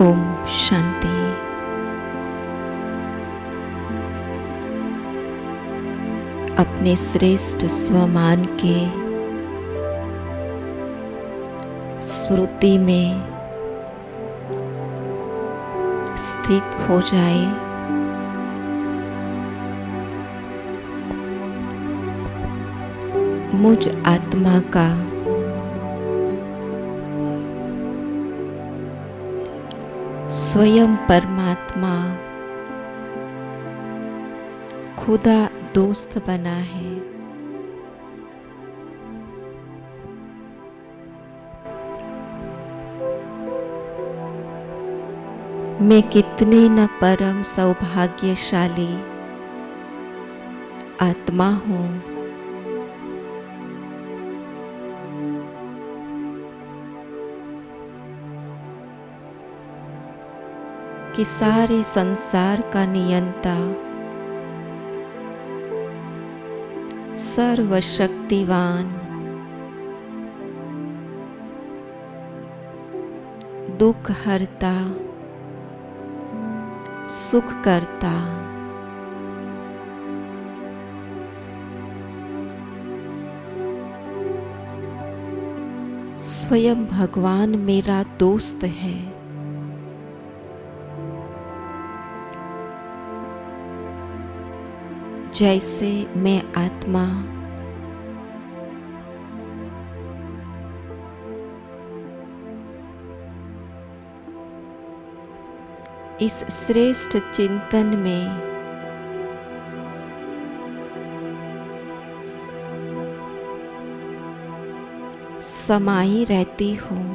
ओम शांति। अपने श्रेष्ठ स्वमान के स्मृति में स्थित हो जाए। मुझ आत्मा का स्वयं परमात्मा खुदा दोस्त बना है। मैं कितने न परम सौभाग्यशाली आत्मा हूँ। कि सारे संसार का नियंता सर्वशक्तिवान दुख हरता सुख करता स्वयं भगवान मेरा दोस्त है। जैसे मैं आत्मा इस श्रेष्ठ चिंतन में समाई रहती हूँ,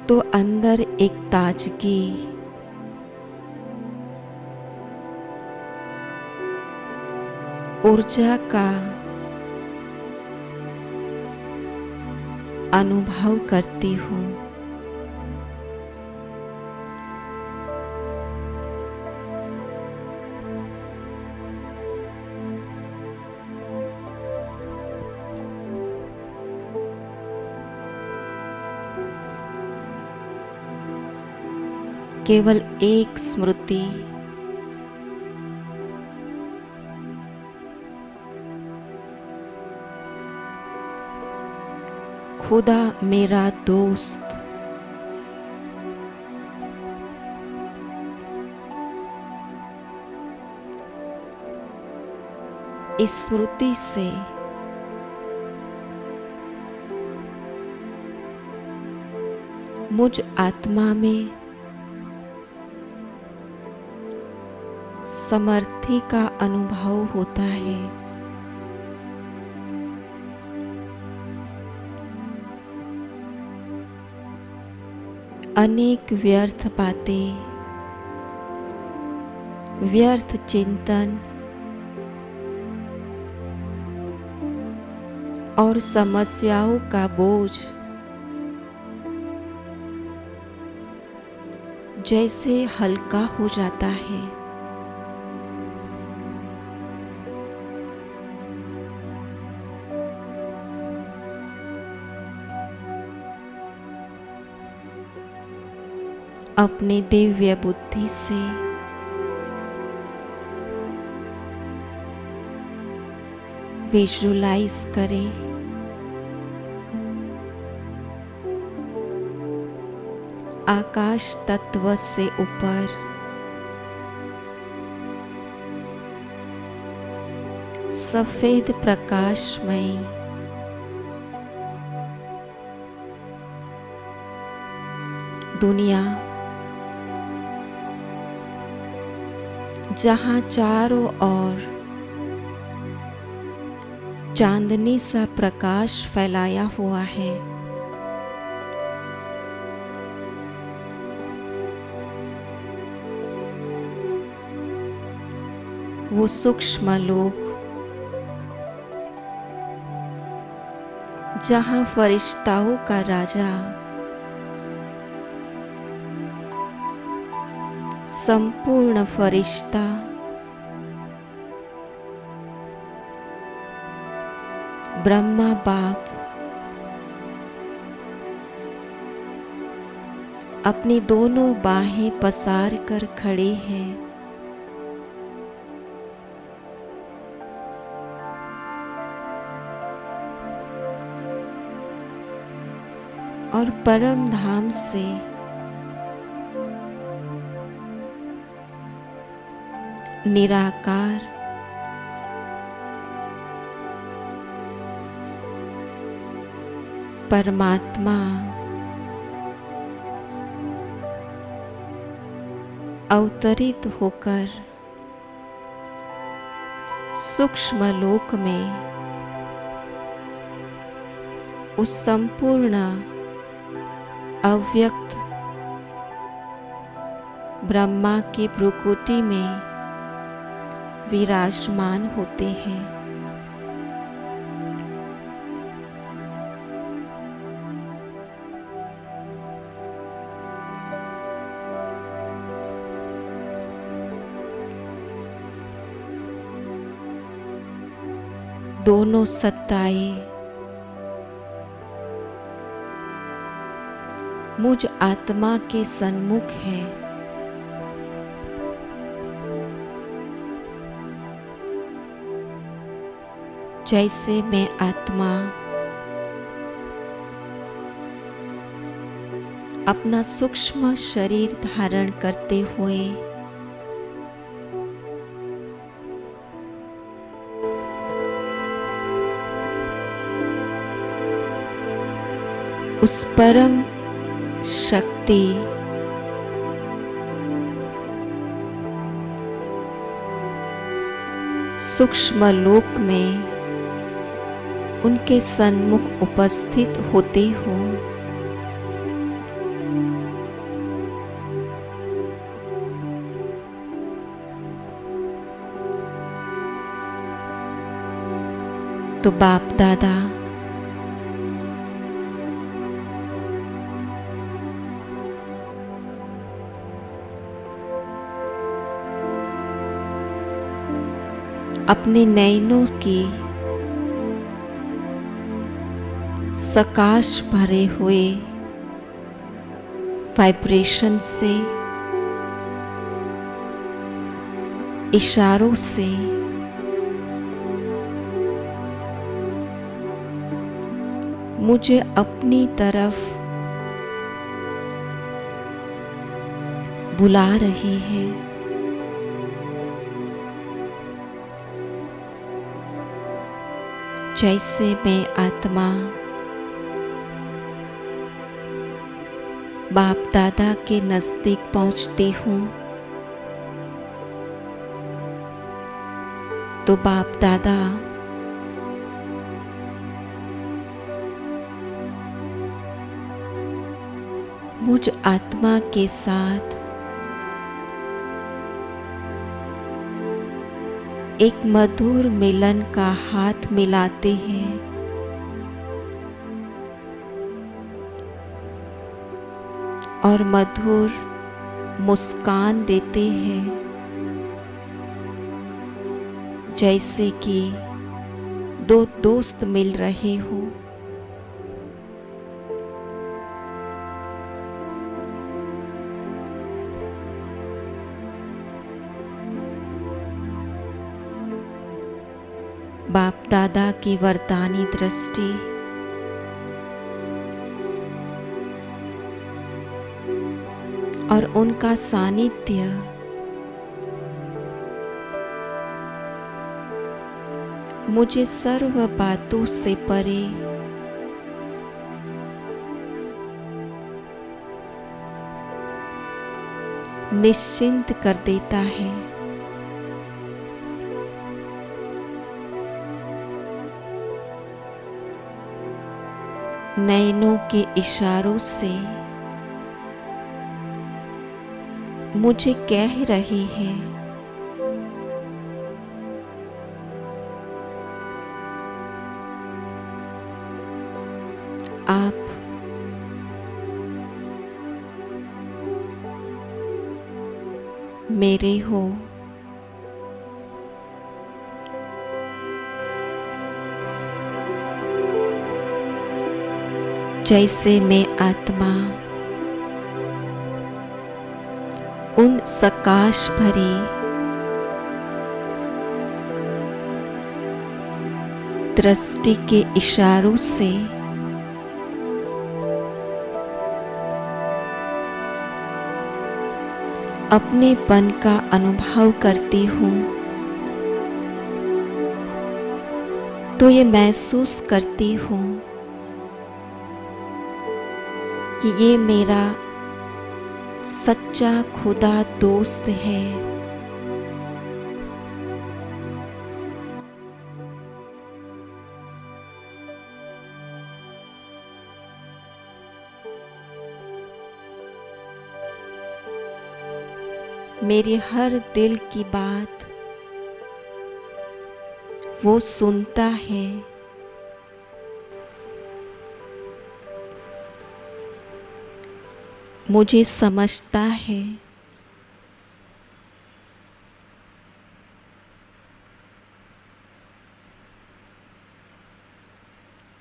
तो अंदर एक ताजगी ऊर्जा का अनुभव करती हूँ। केवल एक स्मृति खुदा मेरा दोस्त इस स्मृति से मुझ आत्मा में समर्थि का अनुभव होता है। अनेक व्यर्थ बातें, व्यर्थ चिंतन और समस्याओं का बोझ जैसे हल्का हो जाता है। अपने दिव्य बुद्धि से विजुलाइज करें आकाश तत्व से ऊपर सफेद प्रकाशमय दुनिया, जहाँ चारों ओर चांदनी सा प्रकाश फैलाया हुआ है। वो सूक्ष्म लोक जहाँ फरिश्ताओं का राजा संपूर्ण फरिश्ता ब्रह्मा बाप अपनी दोनों बाहें पसार कर खड़े हैं और परम धाम से निराकार परमात्मा अवतरित होकर सूक्ष्म लोक में उस संपूर्ण अव्यक्त ब्रह्मा की भ्रुकुटी में विराजमान होते हैं। दोनों सत्ताएं मुझ आत्मा के सन्मुख है। जैसे मैं आत्मा अपना सूक्ष्म शरीर धारण करते हुए उस परम शक्ति सूक्ष्म लोक में उनके सन्मुख उपस्थित होते हो, तो बाप दादा अपने नयनों की सकाश भरे हुए वाइब्रेशन से इशारों से मुझे अपनी तरफ बुला रही है। जैसे मैं आत्मा बाप दादा के नजदीक पहुंचती हूँ, तो बाप दादा मुझ आत्मा के साथ एक मधुर मिलन का हाथ मिलाते हैं और मधुर मुस्कान देते हैं, जैसे कि दो दोस्त मिल रहे हो। बाप दादा की वरदानी दृष्टि और उनका सानिध्य मुझे सर्व बातों से परे निश्चिंत कर देता है। नैनों के इशारों से मुझे कह रही है, आप मेरे हो। जैसे मैं आत्मा उन सकाश भरी दृष्टि के इशारों से अपनेपन का अनुभव करती हूँ, तो ये महसूस करती हूँ कि ये मेरा सच्चा खुदा दोस्त है। मेरी हर दिल की बात वो सुनता है। मुझे समझता है।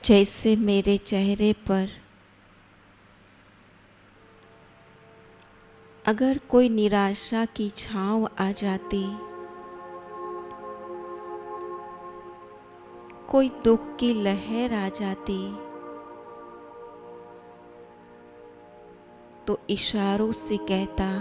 जैसे मेरे चेहरे पर अगर कोई निराशा की छाँव आ जाती, कोई दुख की लहर आ जाती, तो इशारों से कहता,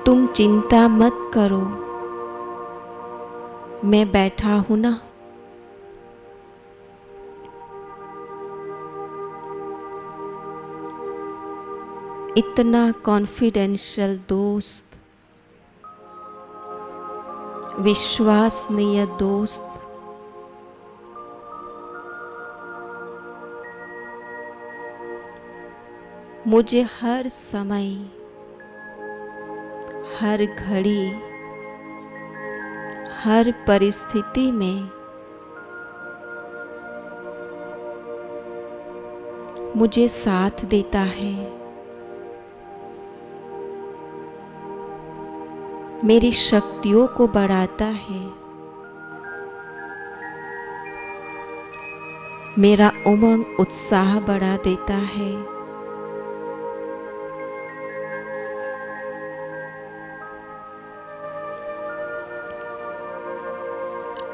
तुम चिंता मत करो, मैं बैठा हूं ना। इतना कॉन्फिडेंशियल दोस्त, विश्वसनीय दोस्त मुझे हर समय, हर घड़ी, हर परिस्थिति में मुझे साथ देता है। मेरी शक्तियों को बढ़ाता है। मेरा उमंग उत्साह बढ़ा देता है।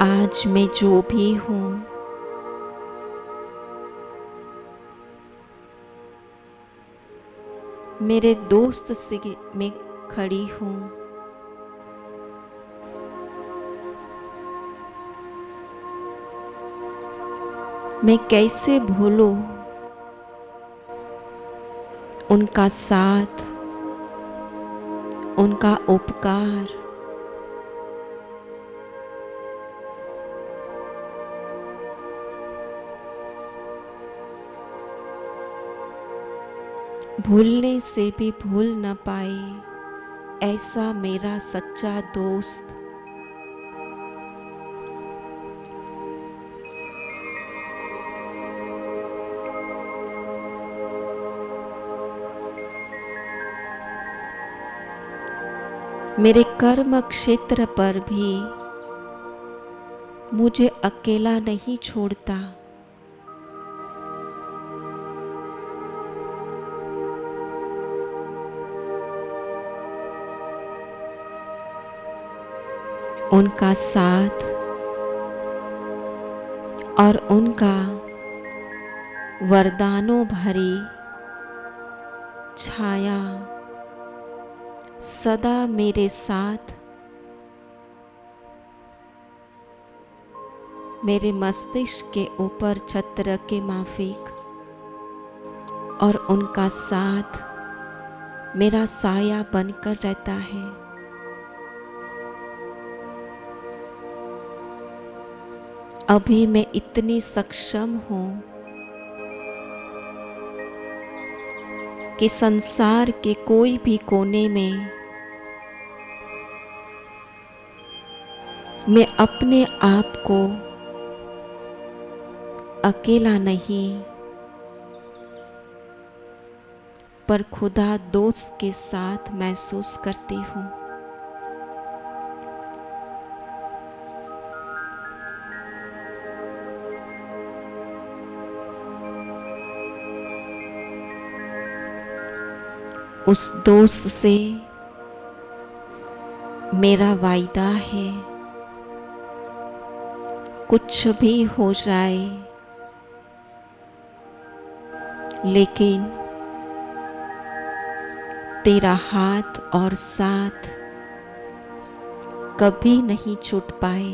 आज मैं जो भी हूँ, मेरे दोस्त से मैं खड़ी हूँ। मैं कैसे भूलूं उनका साथ, उनका उपकार। भूलने से भी भूल न पाए ऐसा मेरा सच्चा दोस्त। मेरे कर्म क्षेत्र पर भी मुझे अकेला नहीं छोड़ता। उनका साथ और उनका वरदानों भरी छाया सदा मेरे साथ, मेरे मस्तिष्क के ऊपर छत्र के माफिक, और उनका साथ मेरा साया बनकर रहता है। अभी मैं इतनी सक्षम हूँ कि संसार के कोई भी कोने में मैं अपने आप को अकेला नहीं, पर खुदा दोस्त के साथ महसूस करती हूँ। उस दोस्त से मेरा वायदा है, कुछ भी हो जाए लेकिन तेरा हाथ और साथ कभी नहीं छूट पाए।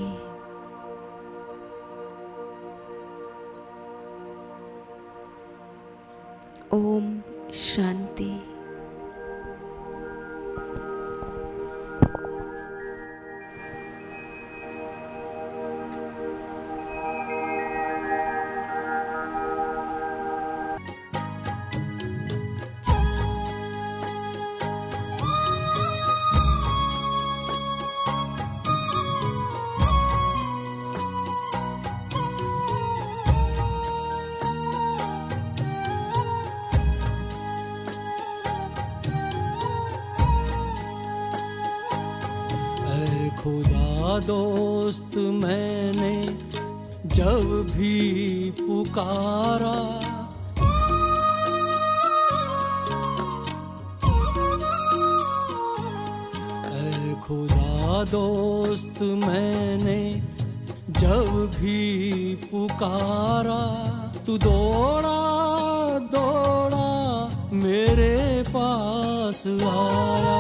ओम शांति। खुदा दोस्त मैंने जब भी पुकारा, ऐ खुदा दोस्त मैंने जब भी पुकारा, तू दौड़ा दौड़ा मेरे पास आया।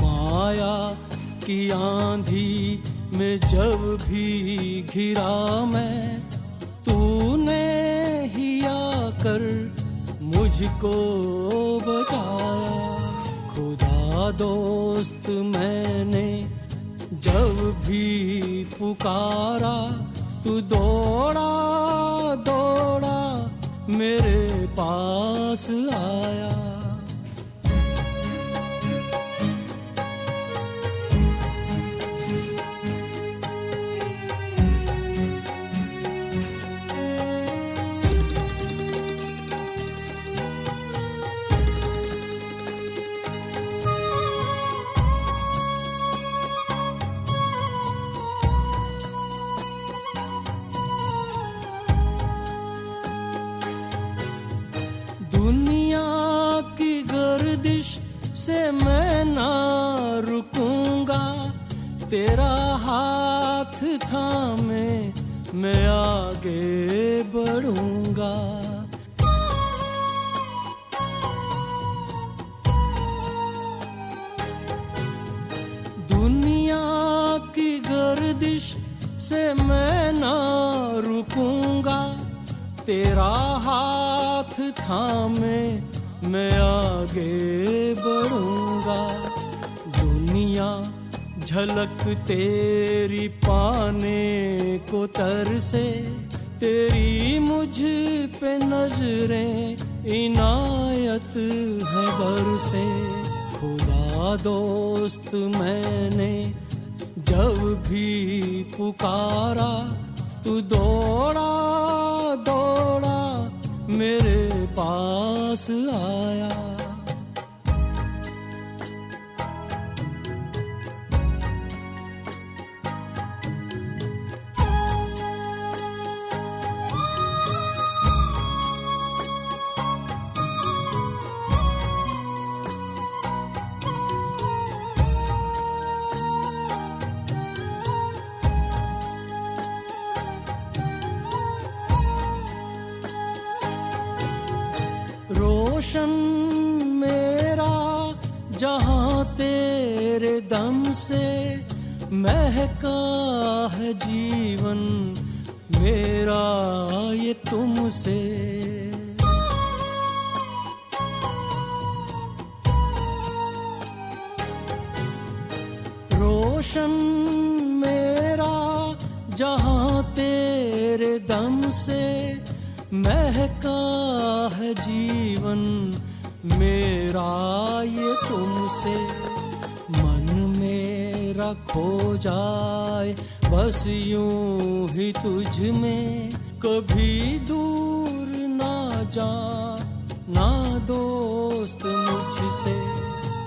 माया की आंधी में जब भी घिरा मैं, तूने ही आकर मुझको बचाया। खुदा दोस्त मैंने जब भी पुकारा, तू दौड़ा दौड़ा मेरे पास आया। दुनिया की गर्दिश से मैं ना रुकूंगा, तेरा हाथ थामे मैं आगे बढ़ूंगा। दुनिया की गर्दिश से मैं ना रुकूंगा, तेरा हाथ थामे मैं आगे बढ़ूंगा। दुनिया झलक तेरी पाने को तरसे, तेरी मुझ पे नजरें इनायत है बरसे। खुदा दोस्त मैंने जब भी पुकारा, तू दौड़ा दौड़ा मेरे पास आया। रोशन मेरा जहां तेरे दम से, महका है जीवन मेरा ये तुमसे। रोशन मेरा जहां तेरे दम से, महका है जीवन मेरा ये तुमसे। मन मेरा खो जाए बस यूं ही तुझ में, कभी दूर ना जा ना दोस्त मुझसे।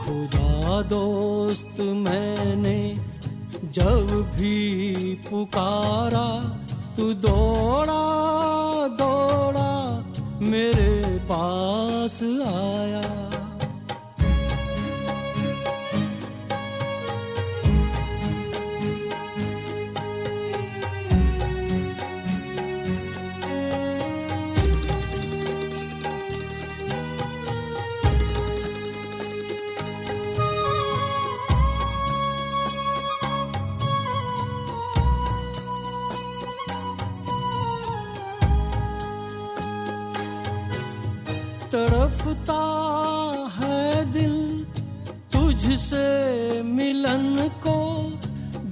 खुदा दोस्त मैंने जब भी पुकारा, तू दौड़ा दौड़ा मेरे पास आया। तड़फता है दिल तुझसे मिलन को,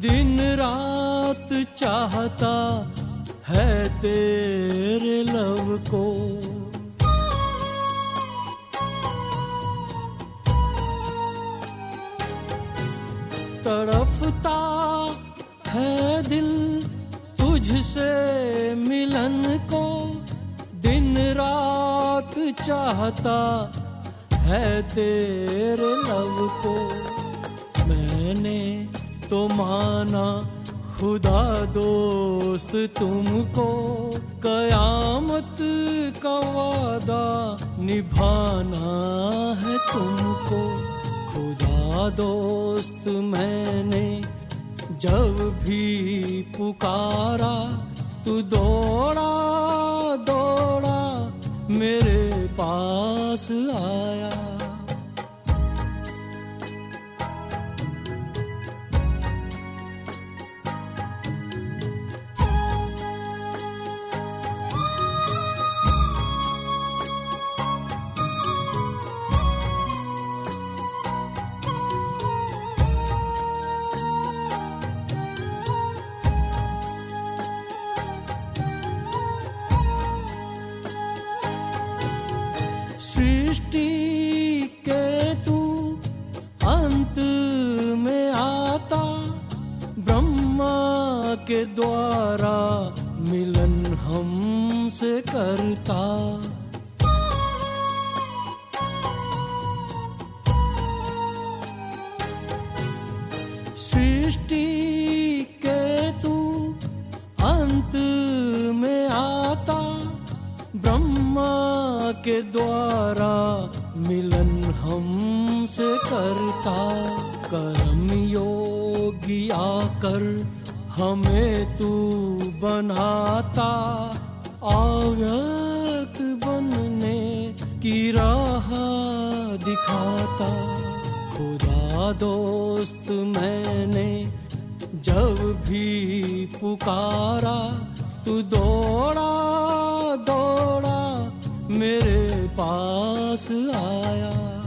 दिन रात चाहता है तेरे लब को। तड़फता है दिल तुझसे मिलन को, दिन रात चाहता है तेरे लब को। मैंने तो माना खुदा दोस्त तुमको, कयामत का वादा निभाना है तुमको। खुदा दोस्त मैंने जब भी पुकारा, तू दौड़ा दौड़ा मेरे पास आया। सृष्टि के तू अंत में आता, ब्रह्मा के द्वारा मिलन हमसे करता। सृष्टि के तू अंत में आता, ब्रह्मा के द्वारा मिलन हमसे करता। कर्म योगी आकर हमें तू बनाता, अव्यक्त बनने की राह दिखाता। खुदा दोस्त मैंने जब भी पुकारा, तू दौड़ा दौड़ा मेरे पास आया।